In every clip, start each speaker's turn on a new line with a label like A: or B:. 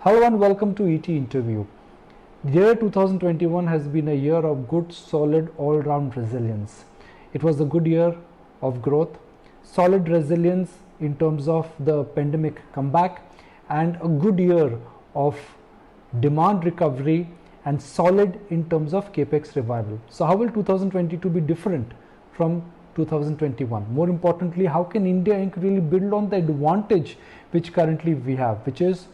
A: Hello and welcome to ET Interview. The year 2021 has been a year of good, solid, all-round resilience. It was a good year of growth, solid resilience in terms of the pandemic comeback, and a good year of demand recovery and solid in terms of capex revival. So how will 2022 be different from 2021? More importantly, how can India Inc. really build on the advantage which currently we have, which is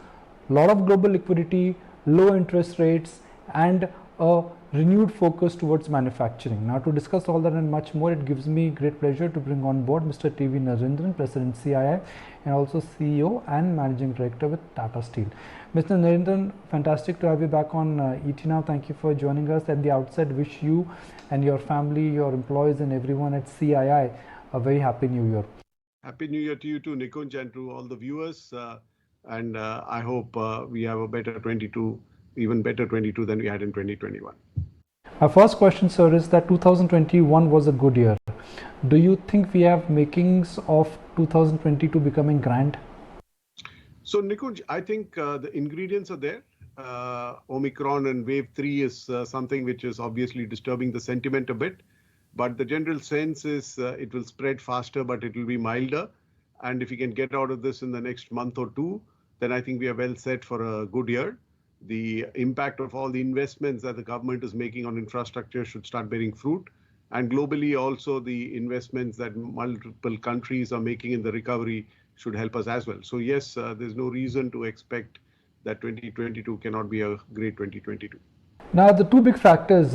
A: a lot of global liquidity, low interest rates, and a renewed focus towards manufacturing. Now, to discuss all that and much more, it gives me great pleasure to bring on board Mr. TV Narendran, President CII, and also CEO and Managing Director with Tata Steel. Mr. Narendran, fantastic to have you back on ET now. Thank you for joining us. At the outset, wish you and your family, your employees, and everyone at CII a very happy New Year.
B: Happy New Year to you too, Nikunj, and to all the viewers. And I hope we have a better 22, even better 22 than we had in 2021.
A: My first question, sir, is that 2021 was a good year. Do you think we have makings of 2022 becoming grand?
B: So, Nikunj, I think the ingredients are there. Omicron and wave 3 is something which is obviously disturbing the sentiment a bit. But the general sense is it will spread faster, but it will be milder. And if we can get out of this in the next month or two, then I think we are well set for a good year. The impact of all the investments that the government is making on infrastructure should start bearing fruit. And globally also the investments that multiple countries are making in the recovery should help us as well. So yes, there's no reason to expect that 2022 cannot be a great 2022.
A: Now, the two big factors,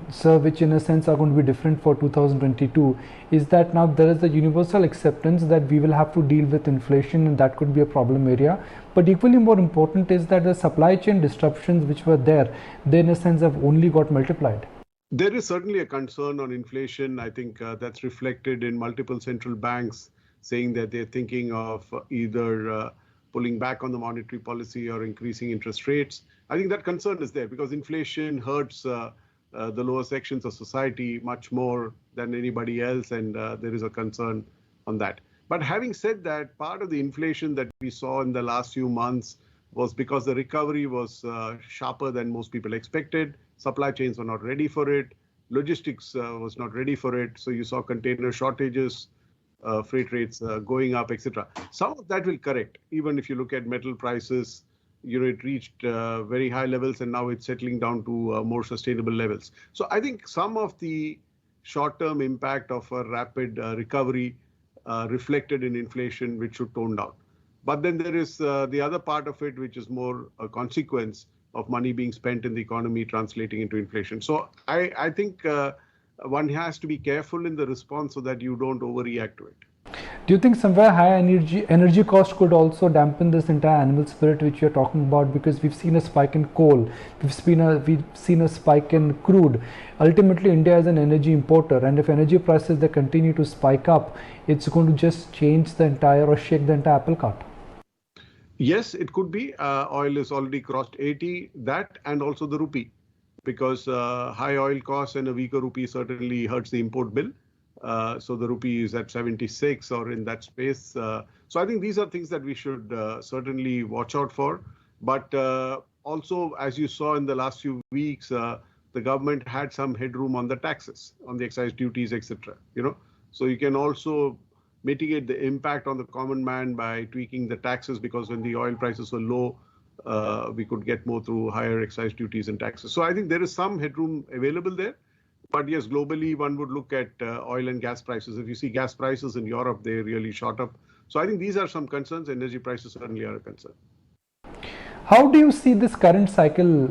A: sir, which in a sense are going to be different for 2022, is that now there is a universal acceptance that we will have to deal with inflation, and that could be a problem area. But equally more important is that the supply chain disruptions which were there, they in a sense have only got multiplied.
B: There is certainly a concern on inflation. I think that's reflected in multiple central banks saying that they're thinking of either pulling back on the monetary policy or increasing interest rates. I think that concern is there because inflation hurts the lower sections of society much more than anybody else, and there is a concern on that. But having said that, part of the inflation that we saw in the last few months was because the recovery was sharper than most people expected. Supply chains were not ready for it. Logistics was not ready for it. So you saw container shortages, freight rates going up, etc. Some of that will correct. Even if you look at metal prices, it reached very high levels and now it's settling down to more sustainable levels. So I think some of the short-term impact of a rapid recovery reflected in inflation, which should tone down. But then there is the other part of it, which is more a consequence of money being spent in the economy translating into inflation. So I think one has to be careful in the response so that you don't overreact to it.
A: Do you think somewhere high energy cost could also dampen this entire animal spirit which you're talking about? Because we've seen a spike in coal, we've seen a spike in crude. Ultimately, India is an energy importer, and if energy prices they continue to spike up, it's going to just change the entire or shake the entire apple cart.
B: Yes, it could be. Oil is already crossed 80, that and also the rupee, because high oil costs and a weaker rupee certainly hurts the import bill. So the rupee is at 76 or in that space. So I think these are things that we should certainly watch out for. But also, as you saw in the last few weeks, the government had some headroom on the taxes, on the excise duties, etc. So you can also mitigate the impact on the common man by tweaking the taxes, because when the oil prices were low, we could get more through higher excise duties and taxes. So I think there is some headroom available there. But yes, globally, one would look at oil and gas prices. If you see gas prices in Europe, they really shot up. So I think these are some concerns. Energy prices certainly are a concern.
A: How do you see this current cycle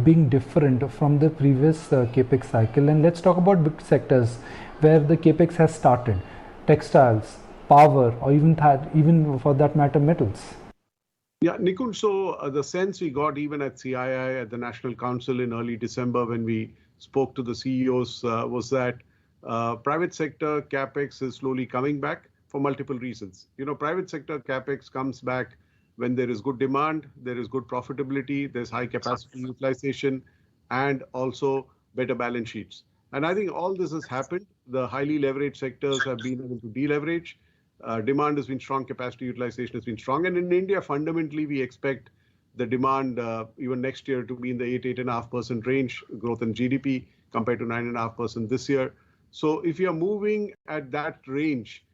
A: being different from the previous capex cycle? And let's talk about big sectors where the capex has started: textiles, power, or even for that matter, metals.
B: Yeah, Nikunj, so the sense we got even at CII, at the National Council in early December when we spoke to the CEOs was that private sector capex is slowly coming back for multiple reasons. Private sector capex comes back when there is good demand, there is good profitability, there's high capacity utilization, and also better balance sheets. And I think all this has happened. The highly leveraged sectors have been able to deleverage. Demand has been strong, capacity utilization has been strong. And in India, fundamentally, we expect the demand even next year to be in the 8.5% range growth in GDP compared to 9.5% this year. So if you are moving at that range,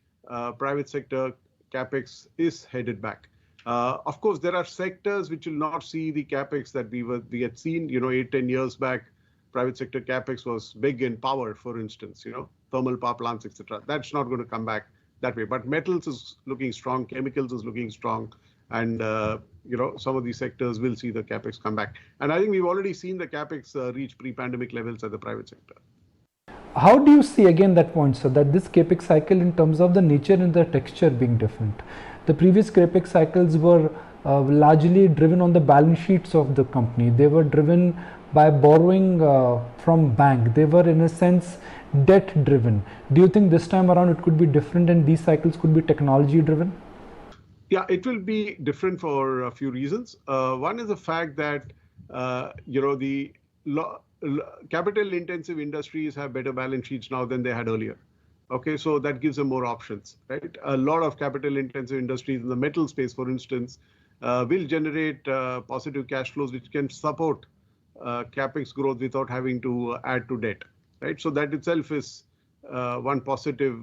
B: private sector capex is headed back. Of course, there are sectors which will not see the capex that we had seen, 8-10 years back. Private sector capex was big in power, for instance, thermal power plants, etc. That's not going to come back that way. But metals is looking strong, chemicals is looking strong, and some of these sectors will see the capex come back. And I think we've already seen the capex reach pre-pandemic levels at the private sector.
A: How do you see again that point, sir, that this capex cycle in terms of the nature and the texture being different? The previous capex cycles were largely driven on the balance sheets of the company. They were driven by borrowing from bank. They were in a sense debt driven. Do you think this time around it could be different and these cycles could be technology driven?
B: Yeah, it will be different for a few reasons. One is the fact that the capital intensive industries have better balance sheets now than they had earlier. Okay, so that gives them more options, right? A lot of capital intensive industries in the metal space, for instance, will generate positive cash flows which can support capex growth without having to add to debt, right? So that itself is one positive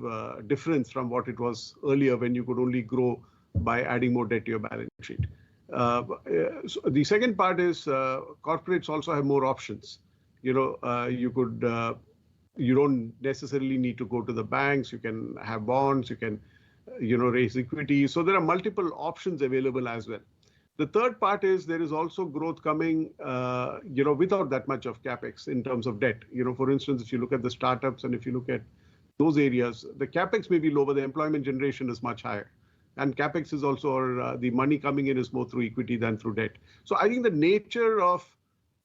B: difference from what it was earlier when you could only grow by adding more debt to your balance sheet. So the second part is corporates also have more options. You don't necessarily need to go to the banks. You can have bonds. You can, raise equity. So there are multiple options available as well. The third part is there is also growth coming, without that much of capex in terms of debt. For instance, if you look at the startups and if you look at those areas, the capex may be low, but the employment generation is much higher. And capex is also, or the money coming in is more through equity than through debt. So I think the nature of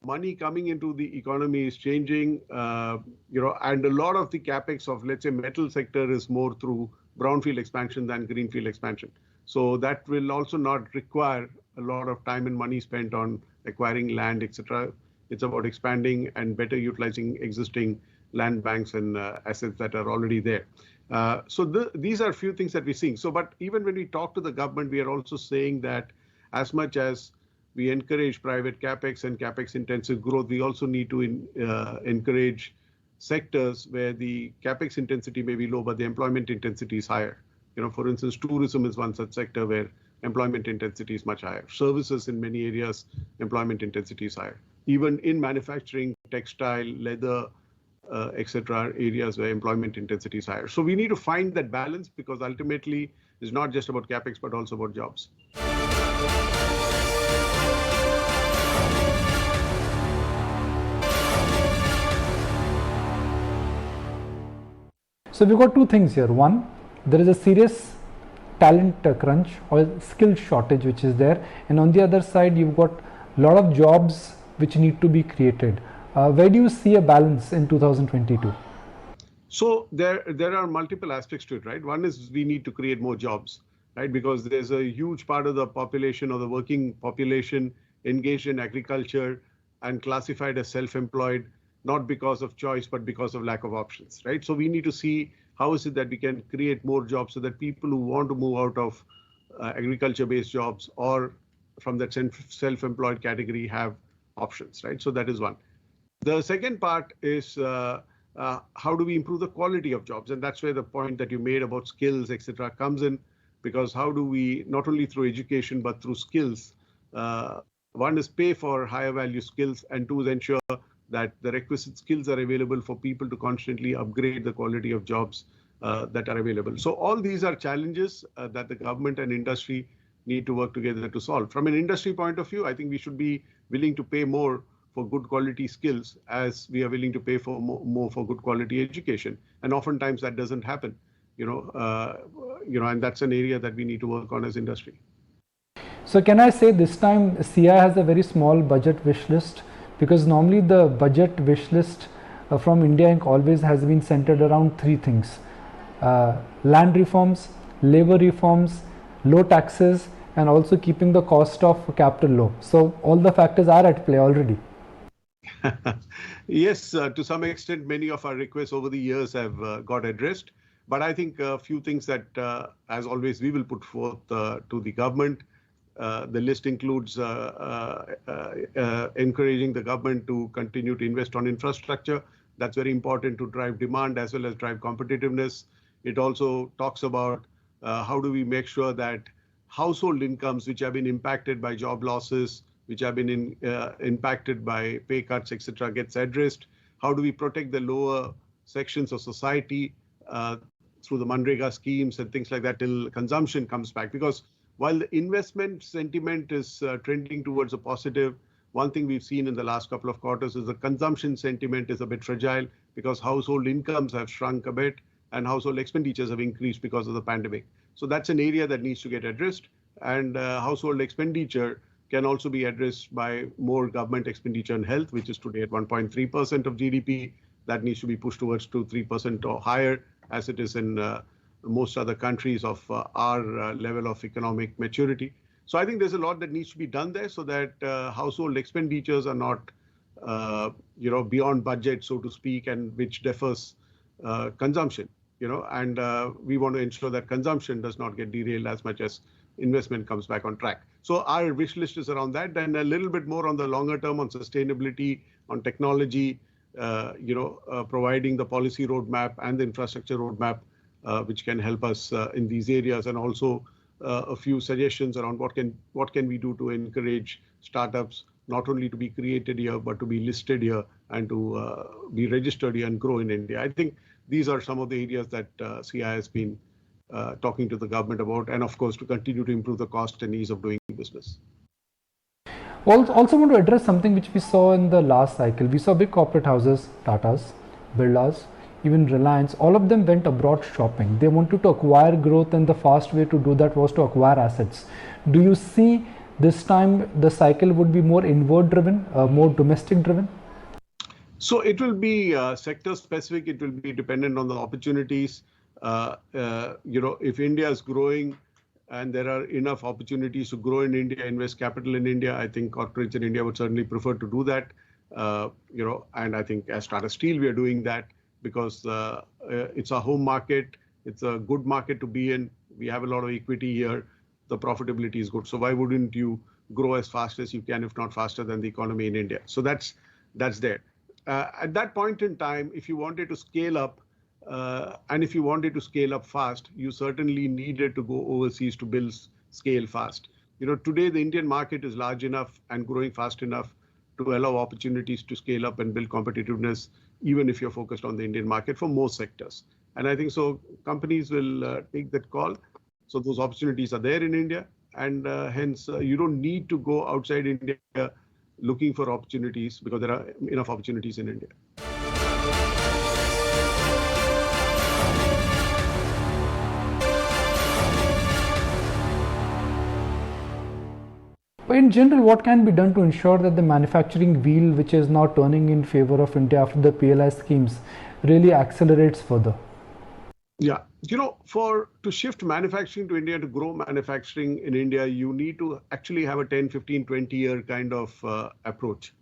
B: money coming into the economy is changing, and a lot of the capex of, let's say, metal sector is more through brownfield expansion than greenfield expansion. So that will also not require a lot of time and money spent on acquiring land, etc. It's about expanding and better utilizing existing land banks and assets that are already there. These are a few things that we're seeing. But even when we talk to the government, we are also saying that as much as we encourage private capex and capex intensive growth, we also need to encourage sectors where the capex intensity may be low, but the employment intensity is higher. For instance, tourism is one such sector where employment intensity is much higher. Services in many areas, employment intensity is higher. Even in manufacturing, textile, leather, etc., areas where employment intensity is higher. So we need to find that balance because ultimately it's not just about capex, but also about jobs.
A: So we've got two things here. One, there is a serious talent crunch or skill shortage which is there, and on the other side you've got a lot of jobs which need to be created. Where do you see a balance in 2022?
B: So there are multiple aspects to it, right? One is we need to create more jobs, right? Because there's a huge part of the population or the working population engaged in agriculture and classified as self-employed, not because of choice, but because of lack of options, right? So we need to see how is it that we can create more jobs so that people who want to move out of agriculture-based jobs or from that self-employed category have options, right? So that is one. The second part is how do we improve the quality of jobs? And that's where the point that you made about skills, etc., comes in, because how do we, not only through education, but through skills, one is pay for higher value skills, and two is ensure that the requisite skills are available for people to constantly upgrade the quality of jobs that are available. So all these are challenges that the government and industry need to work together to solve. From an industry point of view, I think we should be willing to pay more for good quality skills as we are willing to pay for more for good quality education. And oftentimes that doesn't happen, and that's an area that we need to work on as industry.
A: So can I say this time CI has a very small budget wish list? Because normally the budget wish list from India Inc. always has been centered around three things: land reforms, labor reforms, low taxes, and also keeping the cost of capital low. So all the factors are at play already.
B: Yes, to some extent, many of our requests over the years have got addressed. But I think a few things that, as always, we will put forth to the government The list includes encouraging the government to continue to invest on infrastructure. That's very important to drive demand as well as drive competitiveness. It also talks about how do we make sure that household incomes which have been impacted by job losses, which have been impacted by pay cuts, etc., gets addressed. How do we protect the lower sections of society through the Manrega schemes and things like that till consumption comes back? Because while the investment sentiment is trending towards a positive, one thing we've seen in the last couple of quarters is the consumption sentiment is a bit fragile because household incomes have shrunk a bit and household expenditures have increased because of the pandemic. So that's an area that needs to get addressed. And household expenditure can also be addressed by more government expenditure on health, which is today at 1.3% of GDP. That needs to be pushed towards 3% or higher, as it is in most other countries of our level of economic maturity. So I think there's a lot that needs to be done there so that household expenditures are not, beyond budget, so to speak, and which defers consumption. And we want to ensure that consumption does not get derailed as much as investment comes back on track. So our wish list is around that, and a little bit more on the longer term on sustainability, on technology, providing the policy roadmap and the infrastructure roadmap, which can help us in these areas, and also a few suggestions around what can we do to encourage startups not only to be created here but to be listed here and to be registered here and grow in India. I think these are some of the areas that CII has been talking to the government about, and of course to continue to improve the cost and ease of doing business.
A: Also want to address something which we saw in the last cycle. We saw big corporate houses, Tatas, Birlas, even Reliance, all of them went abroad shopping. They wanted to acquire growth, and the fast way to do that was to acquire assets. Do you see this time the cycle would be more inward driven, more domestic driven?
B: So it will be sector specific. It will be dependent on the opportunities. If India is growing and there are enough opportunities to grow in India, invest capital in India, I think corporates in India would certainly prefer to do that. And I think as Tata Steel, we are doing that because it's a home market. It's a good market to be in. We have a lot of equity here. The profitability is good. So why wouldn't you grow as fast as you can, if not faster than the economy in India? So that's there. At that point in time, if you wanted to scale up, and if you wanted to scale up fast, you certainly needed to go overseas to build scale fast. Today the Indian market is large enough and growing fast enough to allow opportunities to scale up and build competitiveness, even if you're focused on the Indian market for most sectors. And I think so companies will take that call. So those opportunities are there in India, and hence you don't need to go outside India looking for opportunities because there are enough opportunities in India.
A: But in general, what can be done to ensure that the manufacturing wheel, which is now turning in favor of India after the PLI schemes, really accelerates further?
B: Yeah, to shift manufacturing to India, to grow manufacturing in India, you need to actually have a 10, 15, 20-year kind of approach,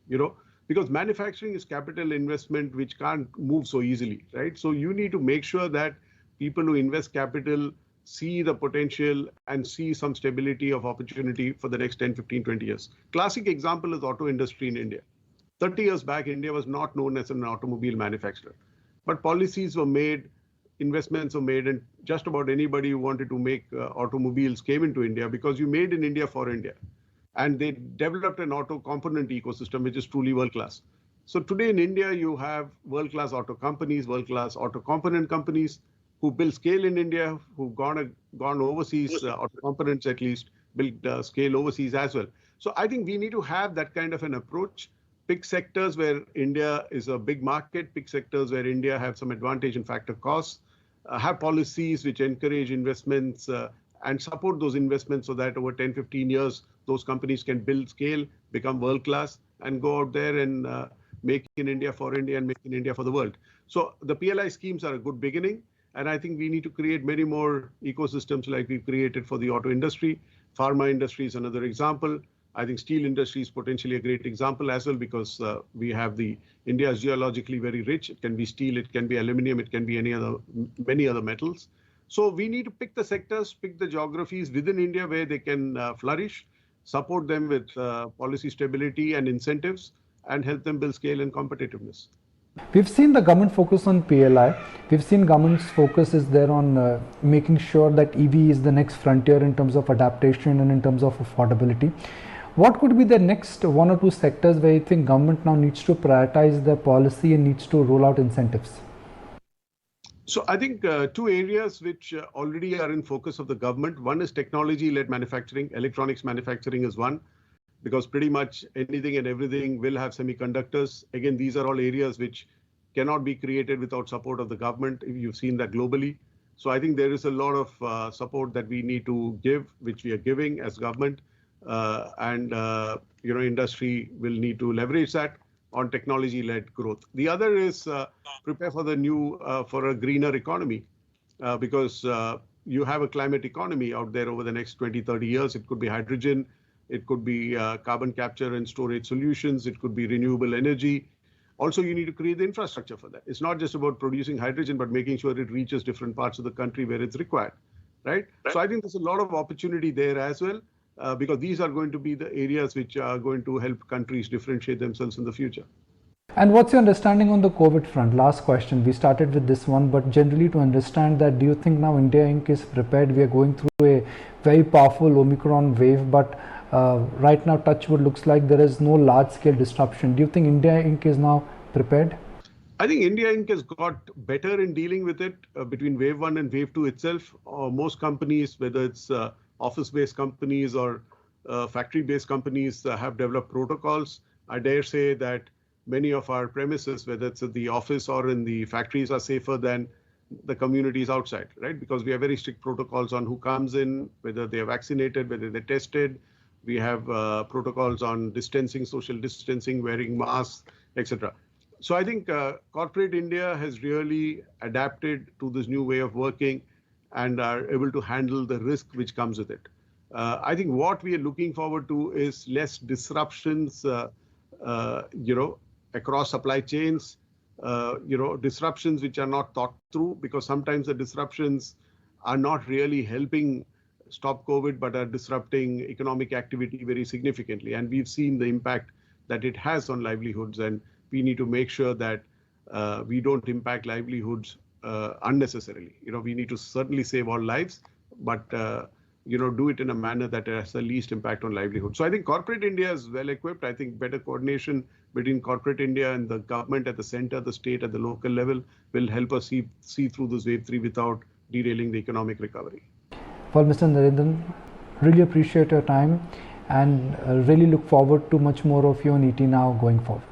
B: because manufacturing is capital investment which can't move so easily, right? So you need to make sure that people who invest capital see the potential and see some stability of opportunity for the next 10, 15, 20 years. Classic example is auto industry in India. 30 years back, India was not known as an automobile manufacturer, but policies were made, investments were made, and just about anybody who wanted to make automobiles came into India because you made in India for India. And they developed an auto component ecosystem, which is truly world-class. So today in India, you have world-class auto companies, world-class auto component companies who build scale in India, who've gone overseas, auto components at least, build scale overseas as well. So I think we need to have that kind of an approach. Pick sectors where India is a big market, pick sectors where India have some advantage in factor costs, have policies which encourage investments and support those investments so that over 10, 15 years, those companies can build scale, become world-class, and go out there and make in India for India and make in India for the world. So the PLI schemes are a good beginning. And I think we need to create many more ecosystems like we've created for the auto industry. Pharma industry is another example. I think steel industry is potentially a great example as well, because we have India is geologically very rich. It can be steel, it can be aluminum, it can be many other metals. So we need to pick the sectors, pick the geographies within India where they can flourish. support them with policy stability and incentives, and help them build scale and competitiveness.
A: We've seen the government focus on PLI. We've seen government's focus is there on making sure that EV is the next frontier in terms of adaptation and in terms of affordability. What could be the next one or two sectors where you think government now needs to prioritize their policy and needs to roll out incentives?
B: So I think two areas which already are in focus of the government. One is technology-led manufacturing. Electronics manufacturing is one, because pretty much anything and everything will have semiconductors. Again, these are all areas which cannot be created without support of the government. You've seen that globally. So I think there is a lot of support that we need to give, which we are giving as government. Industry will need to leverage that on technology-led growth. The other is prepare for the new, for a greener economy, because you have a climate economy out there over the next 20, 30 years. It could be hydrogen, it could be carbon capture and storage solutions, it could be renewable energy. Also, you need to create the infrastructure for that. It's not just about producing hydrogen, but making sure it reaches different parts of the country where it's required, right? So I think there's a lot of opportunity there as well. Because these are going to be the areas which are going to help countries differentiate themselves in the future.
A: And what's your understanding on the COVID front? Last question. We started with this one, but generally to understand that, do you think now India Inc. is prepared? We are going through a very powerful Omicron wave, but right now, touch wood, looks like there is no large-scale disruption. Do you think India Inc. is now prepared?
B: I think India Inc. has got better in dealing with it between wave 1 and wave 2 itself. Most companies, whether it's office-based companies or factory-based companies, have developed protocols. I dare say that many of our premises, whether it's at the office or in the factories, are safer than the communities outside, right? Because we have very strict protocols on who comes in, whether they are vaccinated, whether they're tested. We have protocols on distancing, social distancing, wearing masks, etc. So I think corporate India has really adapted to this new way of working and are able to handle the risk which comes with it. I think what we are looking forward to is less disruptions, across supply chains, disruptions which are not thought through, because sometimes the disruptions are not really helping stop COVID, but are disrupting economic activity very significantly. And we've seen the impact that it has on livelihoods, and we need to make sure that we don't impact livelihoods unnecessarily. We need to certainly save all lives, but do it in a manner that has the least impact on livelihood. So I think corporate India is well equipped. I think better coordination between corporate India and the government at the center, the state, at the local level will help us see through this wave 3 without derailing the economic recovery.
A: Well, Mr. Narendran, really appreciate your time and really look forward to much more of you on ET Now going forward.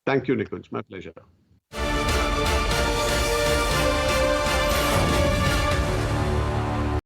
B: Thank you, Nikunj. My pleasure.